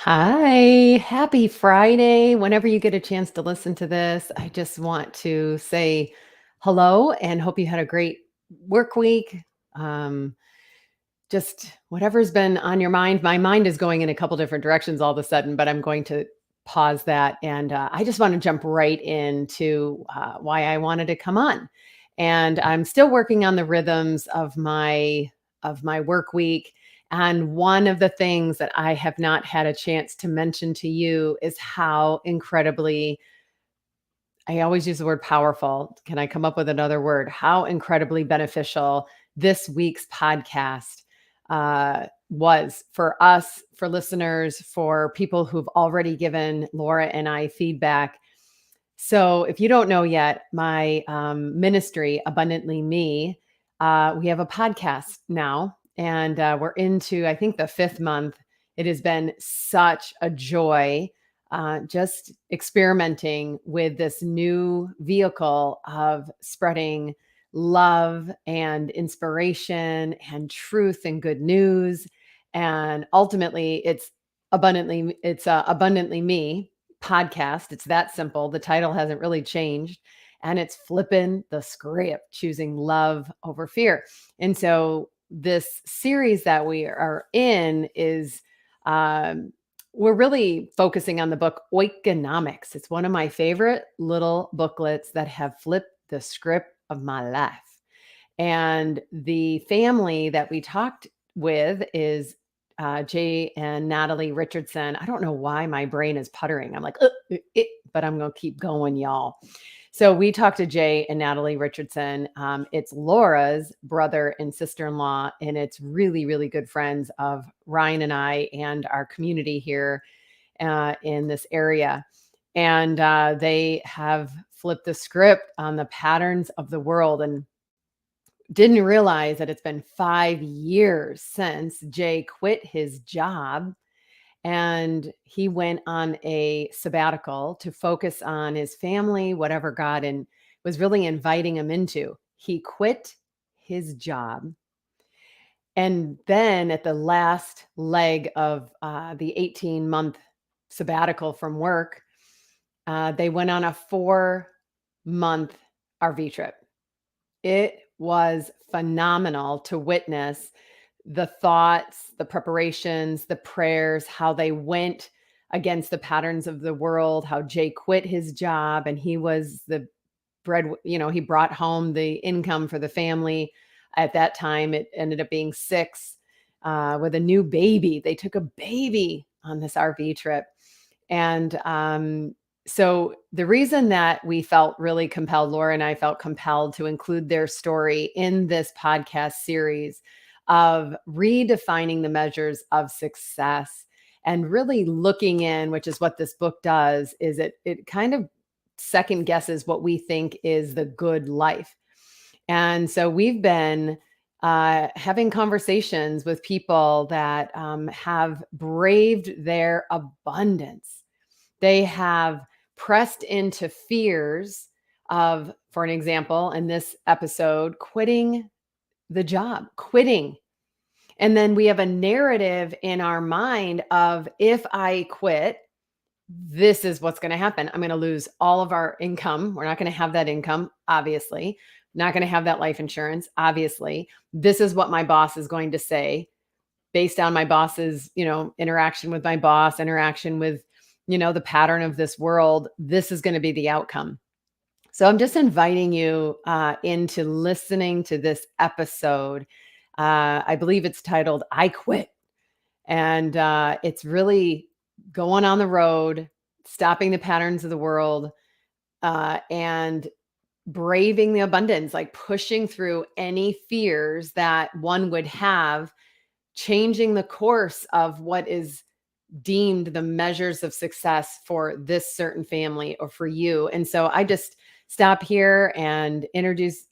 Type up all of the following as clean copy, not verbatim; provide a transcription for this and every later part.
Hi, happy Friday. Whenever you get a chance to listen to this, I just want to say hello and hope you had a great work week. Um, just whatever's been on your mind. My mind is going in a couple different directions all of a sudden, but I'm going to pause that. And I just want to jump right into why I wanted to come on. And I'm still working on the rhythms of my work week. And one of the things that I have not had a chance to mention to you is how incredibly, I always use the word powerful. Can I come up with another word? How incredibly beneficial this week's podcast was for us, for listeners, for people who've already given Laura and I feedback. So, if you don't know yet, my ministry, Abundantly Me, we have a podcast now, and we're into, I think, the fifth month. It has been such a joy just experimenting with this new vehicle of spreading love and inspiration and truth and good news. And ultimately, it's Abundantly Me Podcast. It's that simple. The title hasn't really changed. And it's flipping the script, choosing love over fear. And so this series that we are in is we're really focusing on the book Oikonomics. It's one of my favorite little booklets that have flipped the script of my life. And the family that we talked with is Jay and Natalie Richardson. I don't know why my brain is puttering. I'm like, but I'm going to keep going, y'all. So we talked to Jay and Natalie Richardson. It's Laura's brother and sister-in-law, and it's really, really good friends of Ryan and I and our community here in this area. And they have flipped the script on the patterns of the world and didn't realize that it's been 5 years since Jay quit his job and he went on a sabbatical to focus on his family, whatever God and was really inviting him into. He quit his job. And then at the last leg of the 18-month sabbatical from work, they went on a 4-month RV trip. It was phenomenal to witness the thoughts, the preparations, the prayers, how they went against the patterns of the world, how Jay quit his job and he was the he brought home the income for the family. At that time, it ended up being six with a new baby. They took a baby on this RV trip. And so the reason that we felt really compelled, Laura and I felt compelled to include their story in this podcast series of redefining the measures of success and really looking in, which is what this book does, is it kind of second guesses what we think is the good life. And so we've been having conversations with people that have braved their abundance. They have pressed into fears of, for an example, in this episode, quitting the job, quitting. And then we have a narrative in our mind of if I quit, this is what's going to happen. I'm going to lose all of our income. We're not going to have that income, obviously. Not going to have that life insurance, obviously. This is what my boss is going to say based on my boss's, interaction with my boss, interaction with, the pattern of this world. This is going to be the outcome. So I'm just inviting you into listening to this episode. I believe it's titled I Quit. And it's really going on the road, stopping the patterns of the world, and braving the abundance, like pushing through any fears that one would have, changing the course of what is deemed the measures of success for this certain family or for you. And so I just stop here and introduce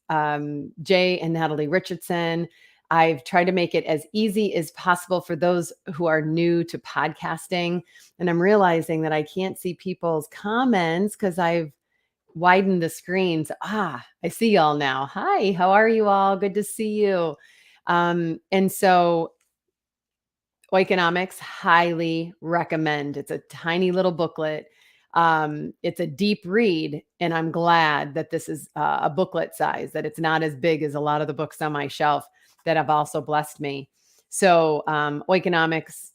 Jay and Natalie Richardson. I've tried to make it as easy as possible for those who are new to podcasting. And I'm realizing that I can't see people's comments because I've widened the screens. I see y'all now. Hi, how are you all? Good to see you. And so Oikonomics, highly recommend. It's a tiny little booklet. It's a deep read, and I'm glad that this is a booklet size, that it's not as big as a lot of the books on my shelf that have also blessed me. So, Oikonomics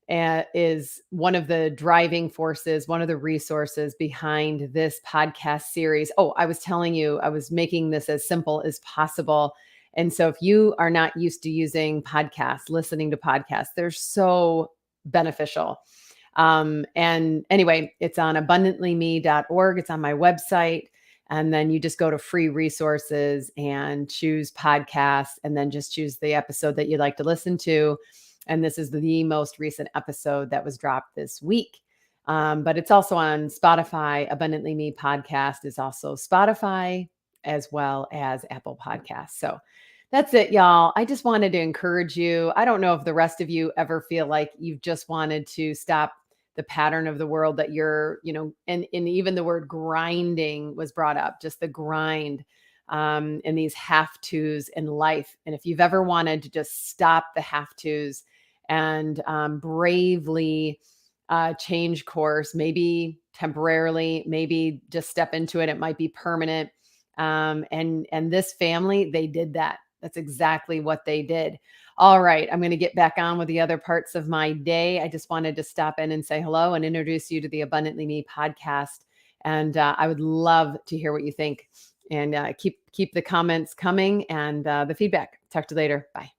is one of the driving forces, one of the resources behind this podcast series. Oh, I was telling you, I was making this as simple as possible. And so if you are not used to using podcasts, listening to podcasts, they're so beneficial. And anyway, it's on abundantlyme.org. It's on my website. And then you just go to free resources and choose podcasts, and then just choose the episode that you'd like to listen to. And this is the most recent episode that was dropped this week. But it's also on Spotify. Abundantly Me Podcast is also Spotify as well as Apple Podcasts. So that's it, y'all. I just wanted to encourage you. I don't know if the rest of you ever feel like you've just wanted to stop the pattern of the world that you're, and even the word grinding was brought up, just the grind, and these have tos in life. And if you've ever wanted to just stop the have tos and bravely change course, maybe temporarily, maybe just step into it, it might be permanent. And this family, they did that. That's exactly what they did. All right, I'm going to get back on with the other parts of my day. I just wanted to stop in and say hello and introduce you to the Abundantly Me podcast. And I would love to hear what you think. And keep the comments coming and the feedback. Talk to you later. Bye.